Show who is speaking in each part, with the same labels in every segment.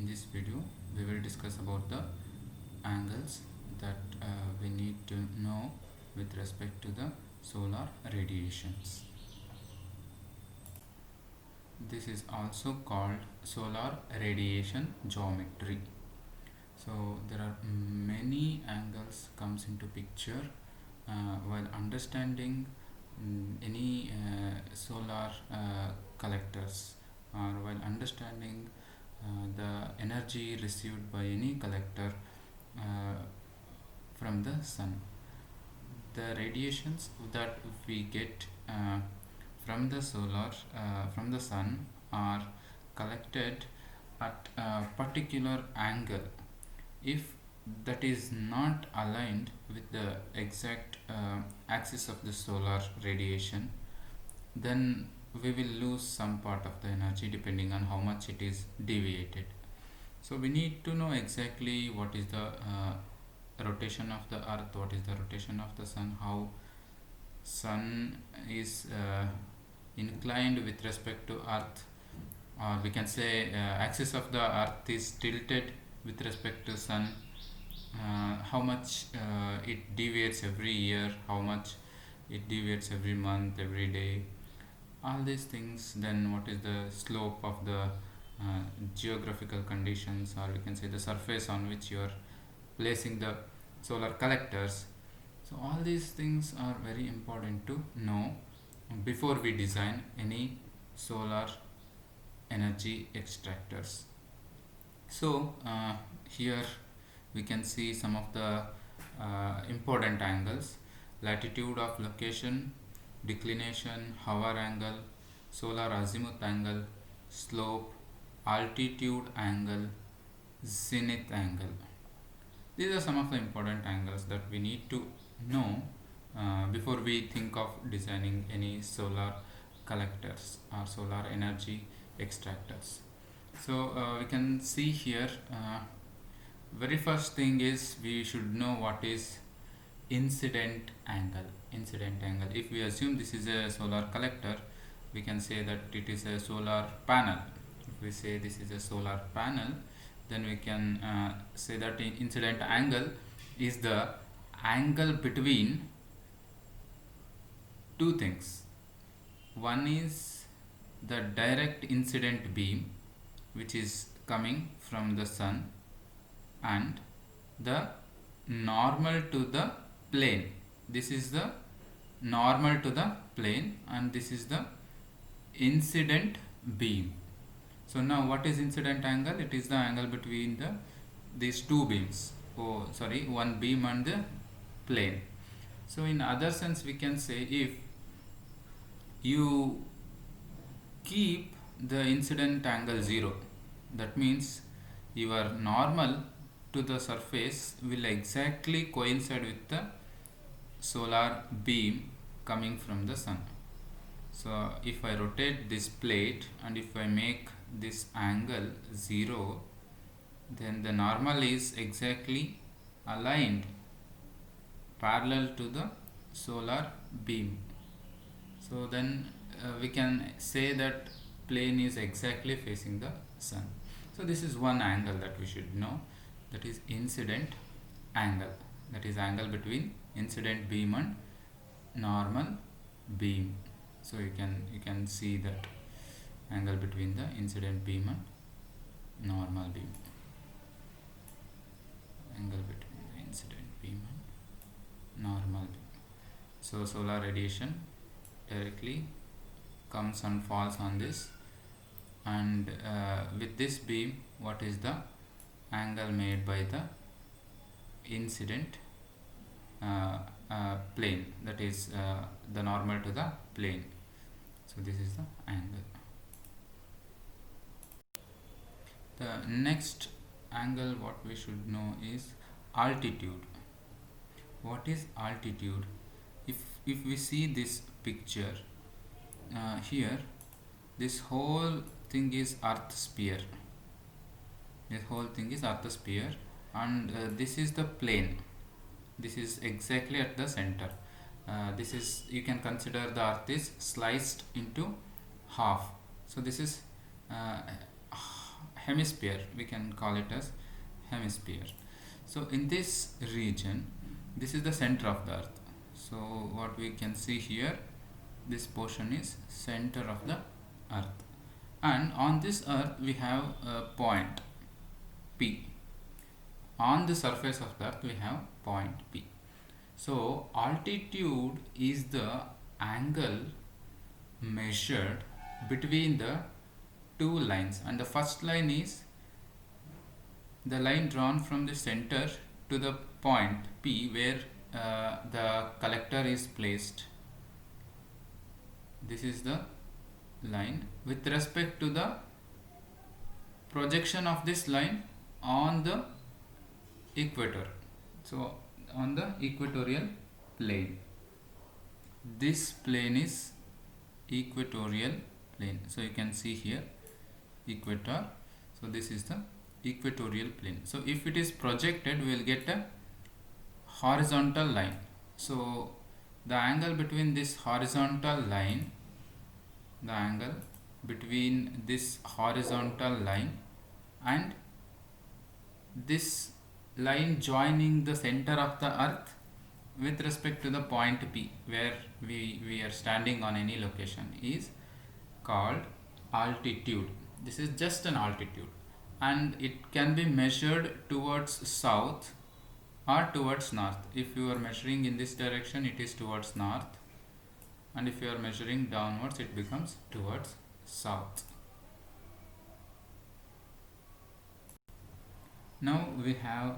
Speaker 1: this video we will discuss about the angles that we need to know with respect to the solar radiations. This is also called solar radiation geometry. So there are many angles comes into picture while understanding any solar collectors, or while understanding the energy received by any collector from the sun. The radiations that we get from the from the sun are collected at a particular angle. If that is not aligned with the exact axis of the solar radiation, then we will lose some part of the energy depending on how much it is deviated. So we need to know exactly what is the rotation of the earth, what is the rotation of the sun, how sun is inclined with respect to earth, or we can say axis of the earth is tilted with respect to sun, how much it deviates every year, how much it deviates every month, every day, all these things. Then what is the slope of the geographical conditions, or we can say the surface on which you are placing the solar collectors. So all these things are very important to know before we design any solar energy extractors. So here we can see some of the important angles: latitude of location, declination, hour angle, solar azimuth angle, slope, altitude angle, zenith angle. These are some of the important angles that we need to know before we think of designing any solar collectors or solar energy extractors. So we can see here, very first thing is we should know what is incident angle. Incident angle, if we assume this is a solar collector, we can say that it is a solar panel. If we say this is a solar panel, then we can say that incident angle is the angle between two things. One is the direct incident beam which is coming from the sun, and the normal to the plane. This is the normal to the plane, and this is the incident beam. So now what is incident angle? It is the angle between these two beams, one beam and the plane. So in other sense, we can say, if you keep the incident angle 0, that means your normal to the surface will exactly coincide with the solar beam coming from the sun. So if I rotate this plate and if I make this angle 0, then the normal is exactly aligned parallel to the solar beam. So then we can say that plane is exactly facing the sun. So this is one angle that we should know, that is incident angle, that is angle between incident beam and normal beam. So you can see that angle between the incident beam and normal beam, angle between the incident beam and normal beam. So solar radiation directly comes and falls on this, and with this beam, what is the angle made by the incident plane, that is the normal to the plane. So this is the angle. The next angle what we should know is altitude. What is altitude? If we see this picture here, this whole thing is earth sphere. This whole thing is earth sphere, and this is the plane. This is exactly at the center. This is, you can consider the earth is sliced into half. So this is hemisphere, we can call it as hemisphere. So in this region, this is the center of the earth. So what we can see here, this portion is center of the earth, and on this earth we have a point P. On the surface of the earth we have point P. So altitude is the angle measured between the two lines, and the first line is the line drawn from the center to the point P where the collector is placed. This is the line with respect to the projection of this line on the equator. So on the equatorial plane, this plane is equatorial plane. So you can see here equator. So this is the equatorial plane. So if it is projected, we will get a horizontal line. So the angle between this horizontal line, the angle between this horizontal line and this line joining the center of the earth with respect to the point P where we are standing on any location is called altitude. This is just an altitude, and it can be measured towards south or towards north. If you are measuring in this direction, it is towards north, and if you are measuring downwards, it becomes towards south. Now we have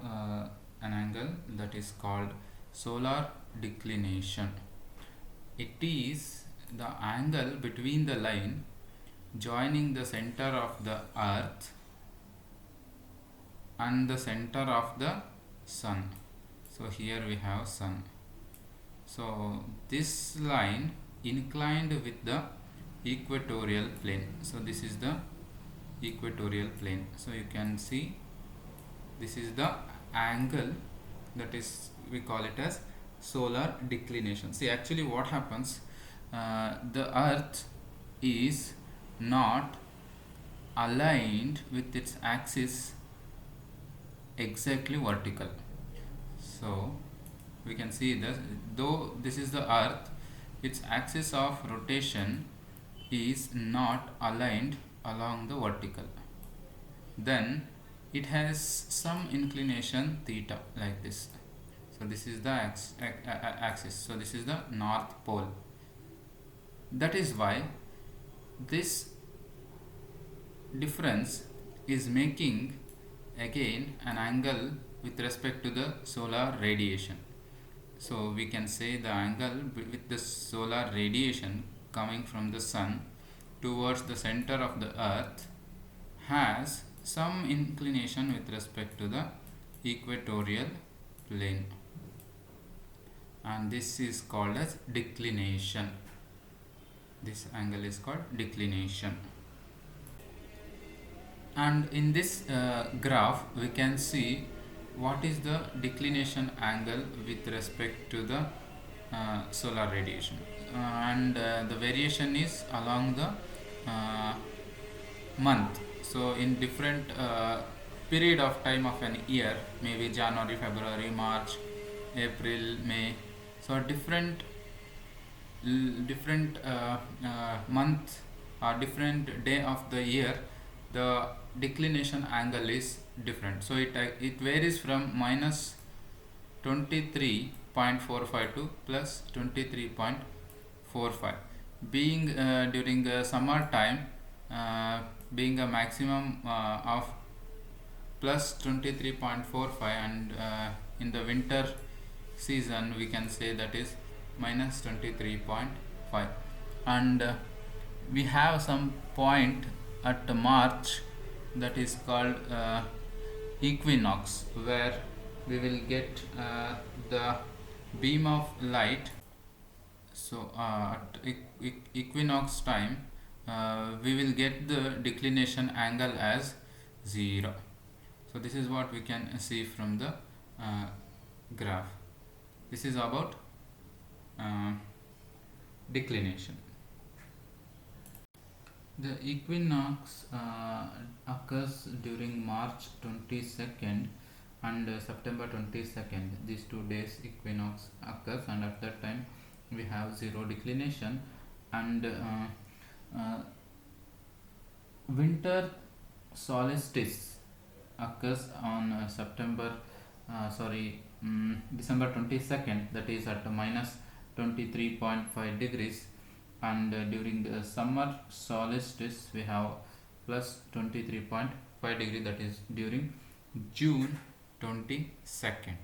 Speaker 1: an angle that is called solar declination. It is the angle between the line joining the center of the earth and the center of the sun. So here we have sun. So this line inclined with the equatorial plane. So this is the equatorial plane. So you can see this is the angle, that is, we call it as solar declination. See, actually what happens, the earth is not aligned with its axis exactly vertical. So we can see this, though this is the earth, its axis of rotation is not aligned along the vertical. Then it has some inclination theta like this. So this is the axis. So this is the north pole. That is why this difference is making again an angle with respect to the solar radiation. So we can say the angle with the solar radiation coming from the sun towards the center of the earth has some inclination with respect to the equatorial plane, and this is called as declination. This angle is called declination. And in this graph we can see what is the declination angle with respect to the solar radiation, and the variation is along the month. So in different period of time of an year, maybe January, February, March, April, May, so different month or different day of the year, the declination angle is different. So it varies from minus 23.45 to plus 23.45, being during summer time being a maximum of plus 23.45, and in the winter season we can say that is minus 23.5. And we have some point at March that is called equinox, where we will get the beam of light. So at equinox time we will get the declination angle as 0. So this is what we can see from the graph. This is about declination. The equinox occurs during March 22nd and September 22nd. These 2 days equinox occurs, and at that time we have zero declination, and uh, winter solstice occurs on December 22nd, that is at minus 23.5 degrees, and during the summer solstice we have plus 23.5 degree, that is during June 22nd.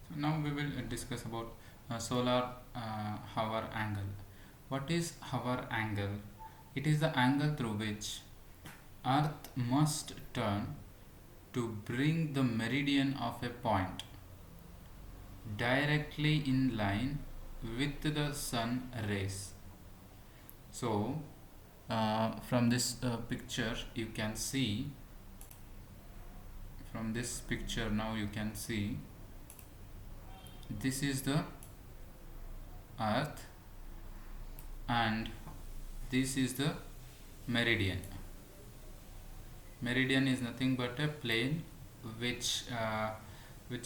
Speaker 1: So now we will discuss about solar hour angle. What is hour angle? It is the angle through which Earth must turn to bring the meridian of a point directly in line with the sun rays. So from this picture you can see, now you can see this is the Earth and this is the meridian. Meridian is nothing but a plane which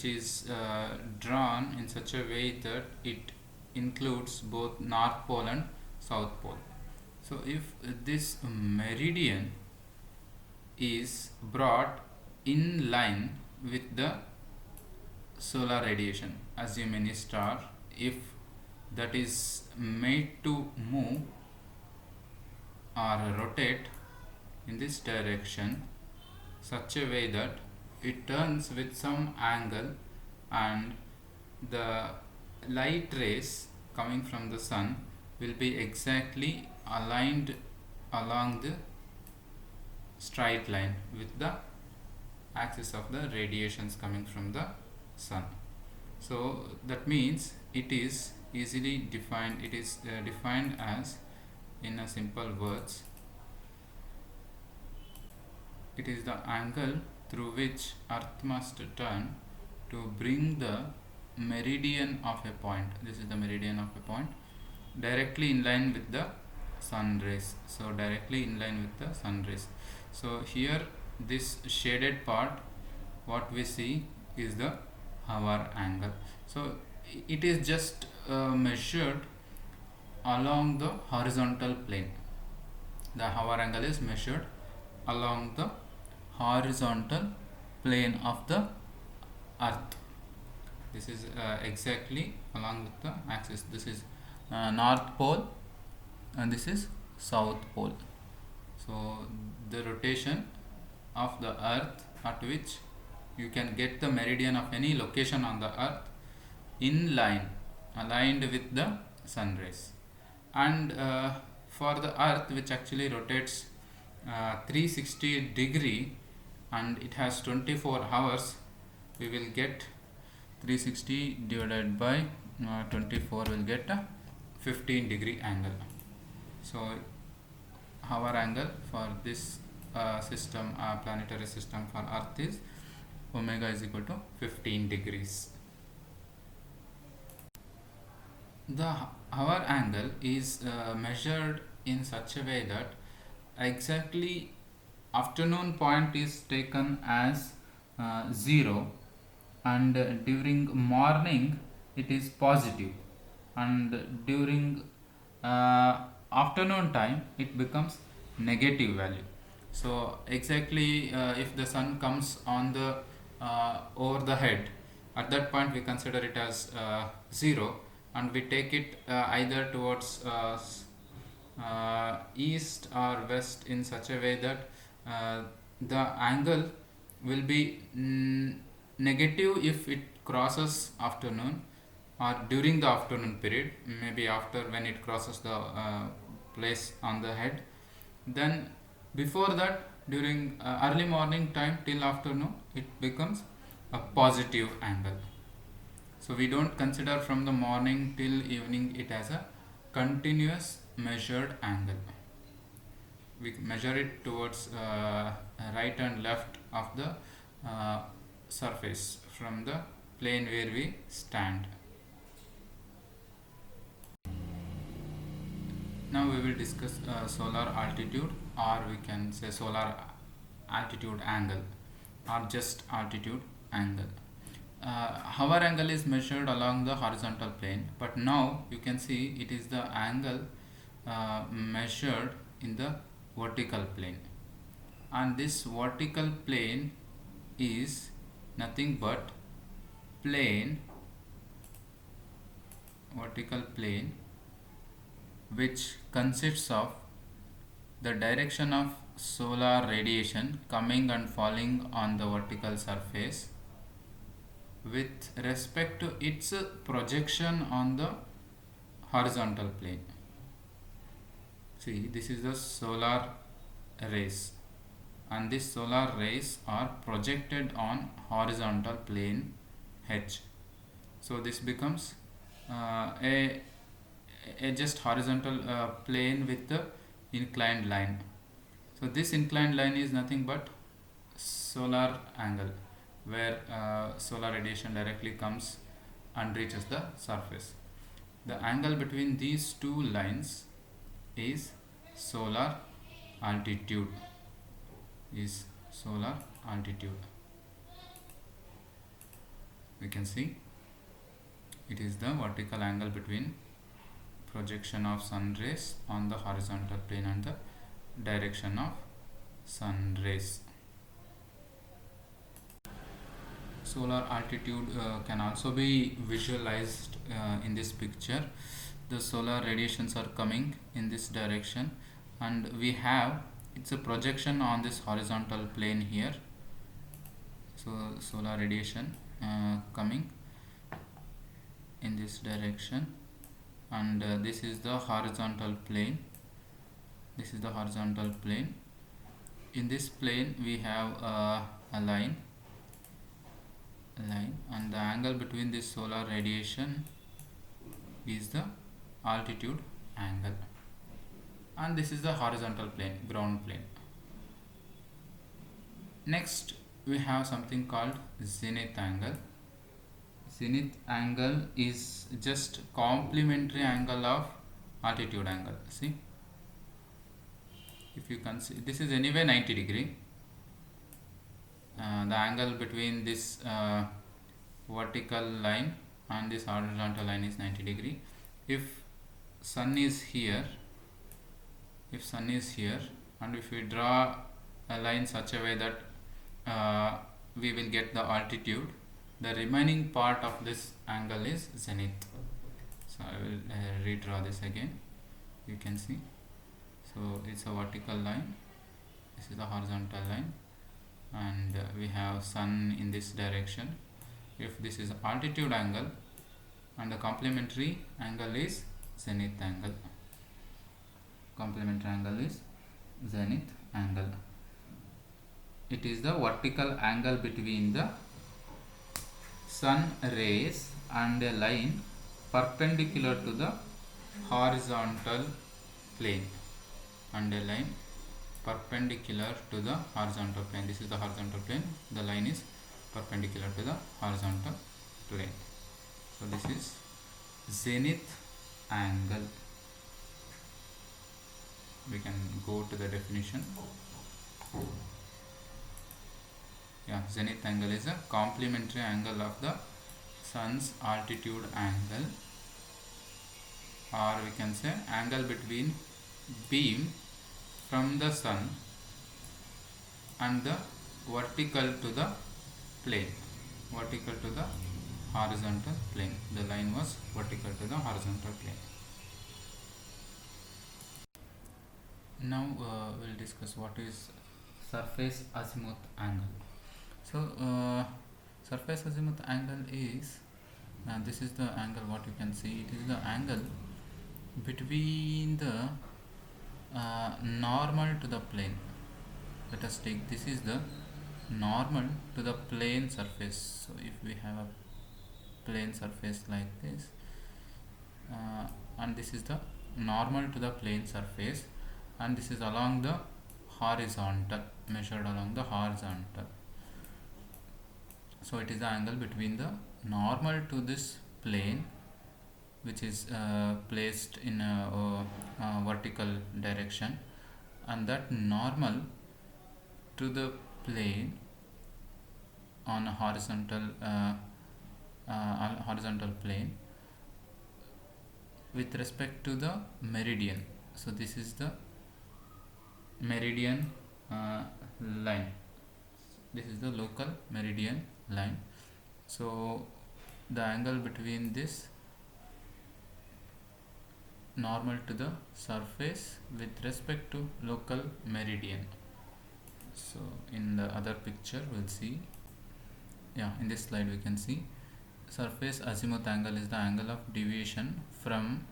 Speaker 1: is drawn in such a way that it includes both North Pole and South Pole. So if this meridian is brought in line with the solar radiation, assume any star, if that is made to move or rotate in this direction such a way that it turns with some angle, and the light rays coming from the sun will be exactly aligned along the straight line with the axis of the radiations coming from the sun. So that means it is easily defined. It is defined as, in a simple words, it is the angle through which Earth must turn to bring the meridian of a point. This is the meridian of a point directly in line with the sun rays. So directly in line with the sun rays. So here this shaded part, what we see is the hour angle. So it is just measured along the horizontal plane. The hour angle is measured along the horizontal plane of the Earth. This is exactly along with the axis. This is North Pole and this is South Pole. So the rotation of the Earth at which you can get the meridian of any location on the Earth in line, aligned with the sun rays. And for the Earth, which actually rotates 360 degree and it has 24 hours, we will get 360 divided by 24 will get a 15 degree angle. So hour angle for this system, planetary system for Earth is omega is equal to 15 degrees. The hour angle is measured in such a way that exactly afternoon point is taken as 0, and during morning it is positive, and during afternoon time it becomes negative value. So exactly if the sun comes on the over the head, at that point we consider it as 0, and we take it either towards east or west in such a way that the angle will be negative if it crosses afternoon or during the afternoon period, maybe after when it crosses the place on the head. Then before that, during early morning time till afternoon, it becomes a positive angle. So we don't consider from the morning till evening it as a continuous measured angle. We measure it towards right and left of the surface from the plane where we stand. Now we will discuss solar altitude, or we can say solar altitude angle, or just altitude angle. Hour angle is measured along the horizontal plane, but now you can see it is the angle measured in the vertical plane, and this vertical plane is nothing but plane, vertical plane, which consists of the direction of solar radiation coming and falling on the vertical surface with respect to its projection on the horizontal plane. See, this is the solar rays, and these solar rays are projected on horizontal plane H. So this becomes a just horizontal plane with the inclined line. So this inclined line is nothing but solar angle, where solar radiation directly comes and reaches the surface. The angle between these two lines is solar altitude, is solar altitude. We can see it is the vertical angle between projection of sun rays on the horizontal plane and the direction of sun rays. Solar altitude can also be visualized in this picture. The solar radiations are coming in this direction, and we have it's a projection on this horizontal plane here. So solar radiation coming in this direction, and this is the horizontal plane. This is the horizontal plane. In this plane we have a line, and the angle between this solar radiation is the altitude angle, and this is the horizontal plane, ground plane. Next we have something called zenith angle. Zenith angle is just complementary angle of altitude angle. See, if you can see, this is anyway 90 degree. The angle between this vertical line and this horizontal line is 90 degree. If sun is here, and if we draw a line such a way that we will get the altitude, the remaining part of this angle is zenith. So I will redraw this again. You can see, so it's a vertical line, this is the horizontal line, and we have sun in this direction. If this is altitude angle, and the complementary angle is zenith angle. Complementary angle is zenith angle. It is the vertical angle between the sun rays and a line perpendicular to the horizontal plane, and a line perpendicular to the horizontal plane. This is the horizontal plane, the line is perpendicular to the horizontal plane. So this is zenith angle. We can go to the definition. Yeah, zenith angle is a complementary angle of the sun's altitude angle, or we can say angle between beam from the sun and the vertical to the plane, vertical to the horizontal plane. The line was vertical to the horizontal plane. Now we'll discuss what is surface azimuth angle. So surface azimuth angle is this is the angle, what you can see, it is the angle between the normal to the plane. Let us take, this is the normal to the plane surface. So if we have a plane surface like this, and this is the normal to the plane surface, and this is along the horizontal, measured along the horizontal. So it is the angle between the normal to this plane which is placed in a vertical direction, and that normal to the plane on a horizontal plane with respect to the meridian. So this is the meridian line. This is the local meridian line. So the angle between this normal to the surface with respect to local meridian. So in the other picture we'll see, in this slide we can see surface azimuth angle is the angle of deviation from,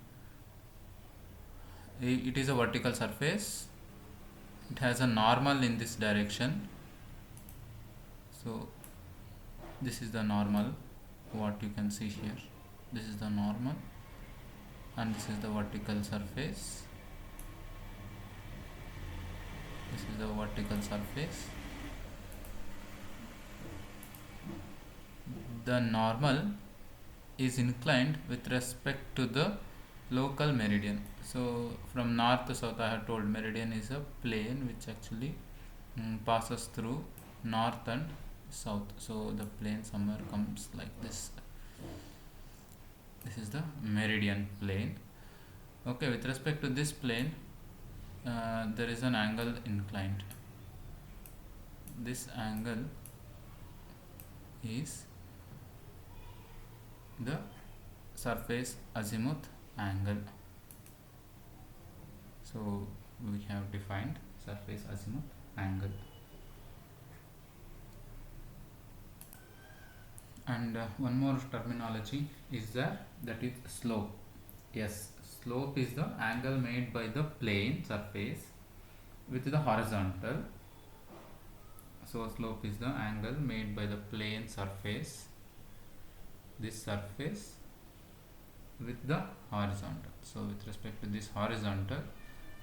Speaker 1: it is a vertical surface, it has a normal in this direction. So this is the normal, what you can see here, this is the normal, and this is the vertical surface, this is the vertical surface. The normal is inclined with respect to the local meridian. So from north to south, I have told meridian is a plane which actually passes through north and south. So the plane somewhere comes like this. This is the meridian plane. Okay, with respect to this plane, there is an angle inclined. This angle is the surface azimuth angle. So we have defined surface azimuth angle. And one more terminology is there, that is slope. Yes, slope is the angle made by the plane surface with the horizontal. So slope is the angle made by the plane surface, this surface, with the horizontal. So with respect to this horizontal,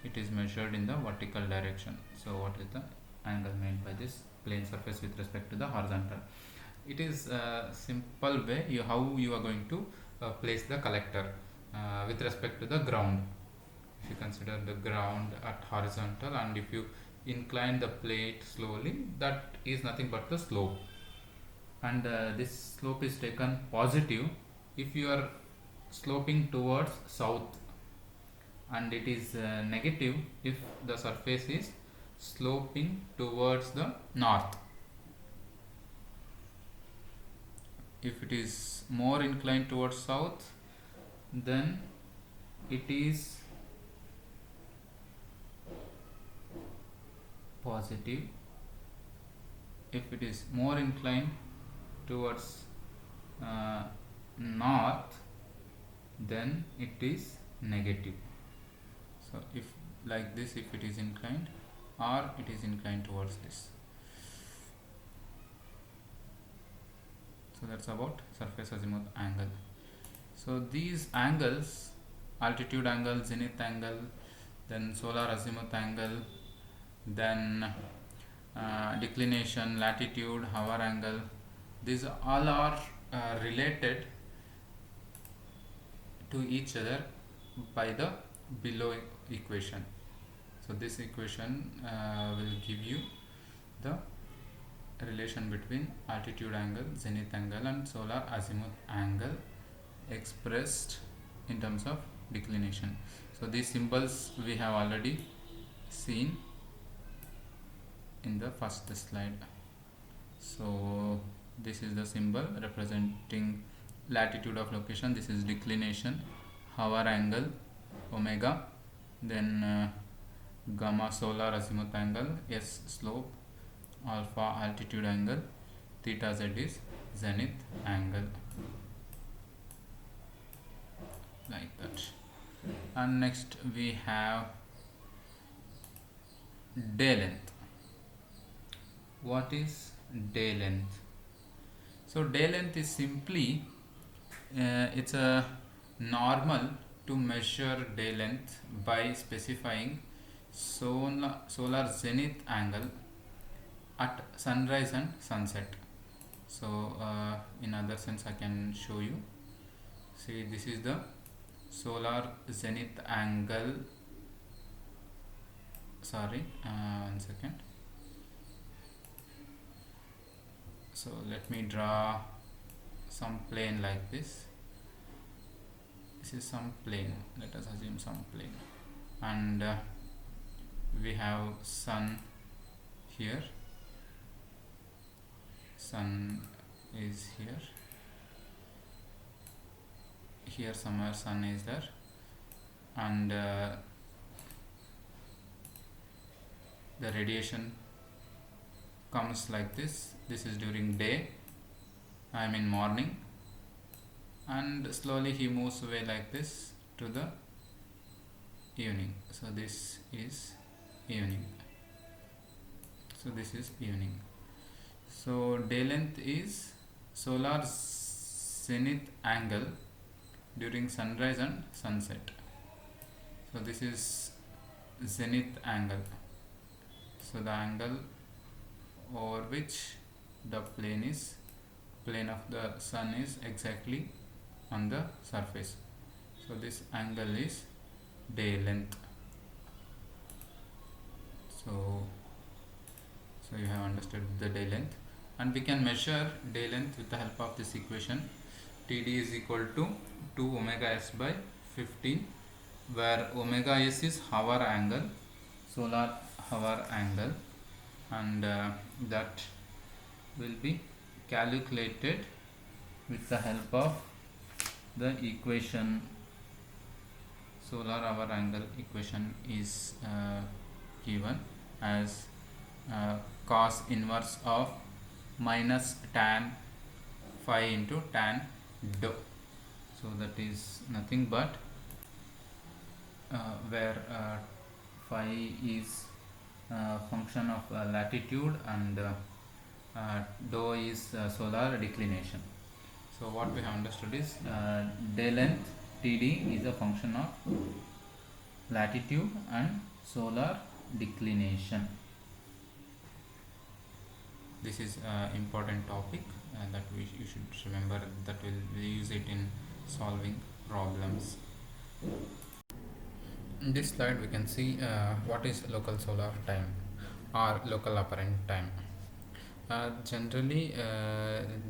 Speaker 1: it is measured in the vertical direction. So what is the angle made by this plane surface with respect to the horizontal? It is a simple way how you are going to place the collector with respect to the ground. If you consider the ground at horizontal, and if you incline the plate slowly, that is nothing but the slope. And this slope is taken positive if you are sloping towards south, and it is negative if the surface is sloping towards the north. If it is more inclined towards south, then it is positive. If it is more inclined towards north, then it is negative. So if like this, if it is inclined, or it is inclined towards this. So that's about surface azimuth angle. So these angles, altitude angle, zenith angle, then solar azimuth angle, then declination, latitude, hour angle, these all are related to each other by the below equation. So this equation will give you the relation between altitude angle, zenith angle, and solar azimuth angle expressed in terms of declination. So these symbols we have already seen in the first slide. So this is the symbol representing latitude of location, this is declination, hour angle omega, then gamma solar azimuth angle, s slope, alpha altitude angle, theta z is zenith angle, like that. And next we have day length. What is day length? So day length is simply it's a normal to measure day length by specifying solar zenith angle at sunrise and sunset. So in other sense I can show you. See, this is the solar zenith angle, sorry, 1 second. So let me draw some plane like this. This is some plane, let us assume some plane, and we have sun here, sun is here somewhere sun is there, and the radiation comes like this. This is during day, I mean morning, and slowly he moves away like this to the evening. So this is evening. So this is evening. So day length is solar zenith angle during sunrise and sunset. So this is zenith angle. So the angle over which the plane of the sun is exactly on the surface. So this angle is day length. So you have understood the day length, and we can measure day length with the help of this equation. TD is equal to 2 omega s by 15, where omega s is hour angle, solar hour angle, and that will be calculated with the help of the equation. Solar hour angle equation is given as cos inverse of minus tan phi into tan dou. So that is nothing but where phi is function of latitude, and dou is solar declination. So what we have understood is day length TD is a function of latitude and solar declination. This is important topic that you should remember, that we'll use it in solving problems. In this slide we can see what is local solar time or local apparent time. Generally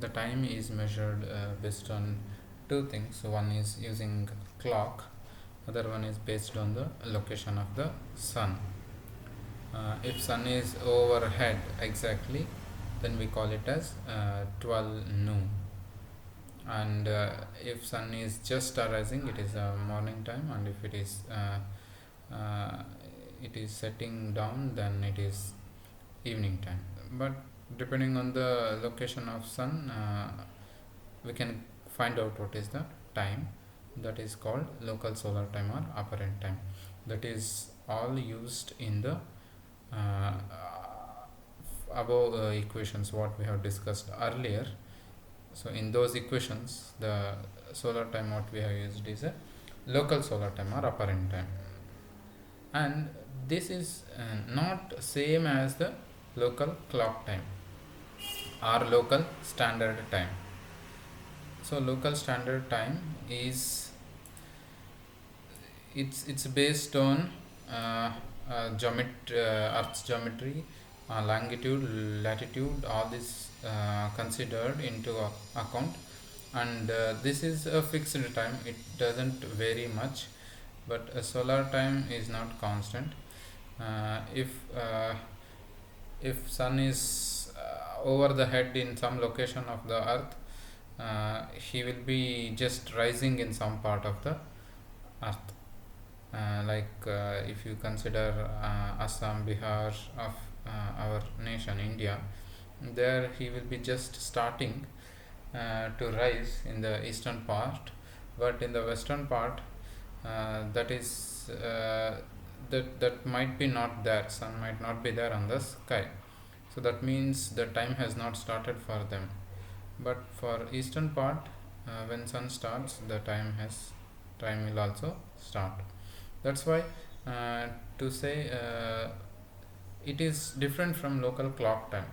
Speaker 1: the time is measured based on two things. One is using clock, other one is based on the location of the sun. If sun is overhead exactly, then we call it as 12 noon, and if sun is just arising, it is morning time, and if it is setting down, then it is evening time. But depending on the location of sun, we can find out what is the time. That is called local solar time or apparent time. That is all used in the above equations what we have discussed earlier. So in those equations, the solar time what we have used is a local solar time or apparent time, and this is not same as the local clock time or local standard time. So local standard time is it's based on Earth's geometry, longitude, latitude, all this considered into account, and this is a fixed time. It doesn't vary much, but a solar time is not constant. If sun is over the head in some location of the earth, he will be just rising in some part of the earth, if you consider Assam, Bihar of our nation India, there he will be just starting to rise in the eastern part, but in the western part that might be not there, sun might not be there on the sky. So that means the time has not started for them. But for eastern part, when sun starts, the time will also start. That's why to say it is different from local clock time.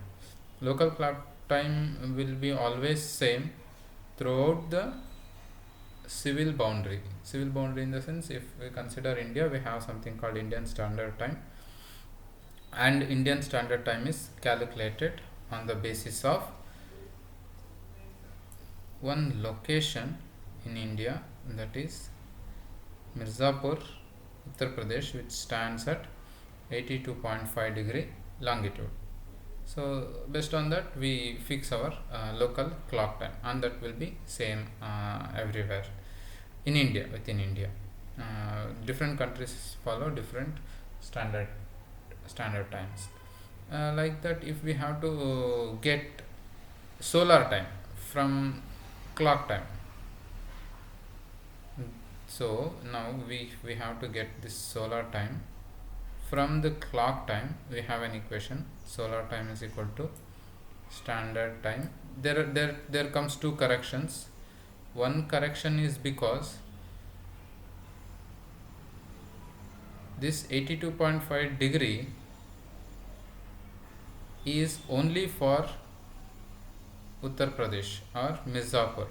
Speaker 1: Local clock time will be always same throughout the civil boundary in the sense, if we consider India, we have something called Indian Standard Time, and Indian Standard Time is calculated on the basis of one location in India, that is Mirzapur, Uttar Pradesh, which stands at 82.5 degree longitude. So based on that we fix our local clock time, and that will be same everywhere in India. Within India, different countries follow different standard times. Like that, if we have to get solar time from clock time, so now we have to get this solar time from the clock time. We have an equation: solar time is equal to standard time. There comes two corrections. One correction is because this 82.5 degree is only for Uttar Pradesh or Mirzapur,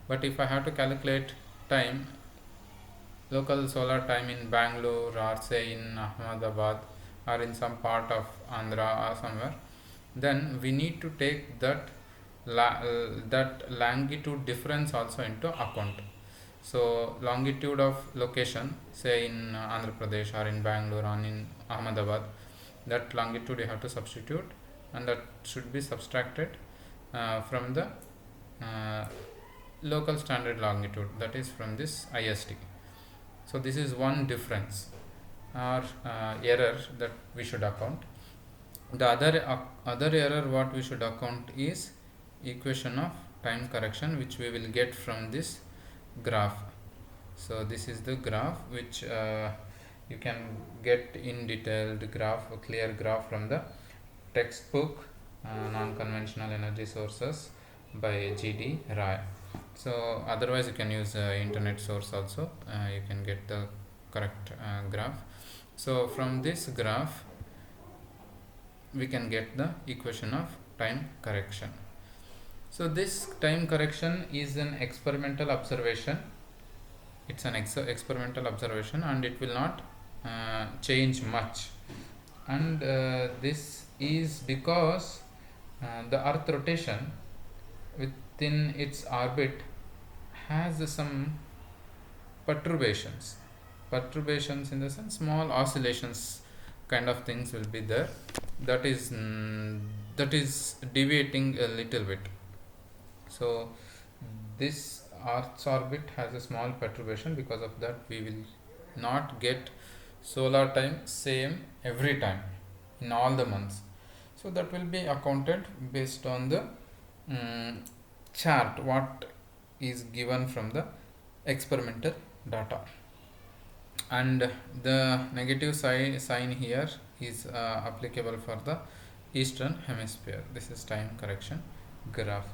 Speaker 1: but if I have to calculate time, local solar time in Bangalore, or say in Ahmedabad, or in some part of Andhra or somewhere, then we need to take that longitude difference also into account. So longitude of location, say in Andhra Pradesh or in Bangalore or in Ahmedabad, that longitude you have to substitute, and that should be subtracted from the local standard longitude, that is from this IST. So this is one difference or error that we should account. The other error what we should account is equation of time correction, which we will get from this graph. So this is the graph which you can get in detailed graph, a clear graph from the textbook Non-Conventional Energy Sources by G.D. Rai. So otherwise you can use internet source also, you can get the correct graph. So from this graph we can get the equation of time correction. So this time correction is an experimental observation. It's an experimental observation, and it will not change much, and this is because the earth rotation within its orbit has some perturbations in the sense small oscillations kind of things will be there, that is deviating a little bit. So this earth's orbit has a small perturbation. Because of that we will not get solar time same every time in all the months. So that will be accounted based on the chart what is given from the experimental data. And the negative sign here is applicable for the eastern hemisphere. This is time correction graph.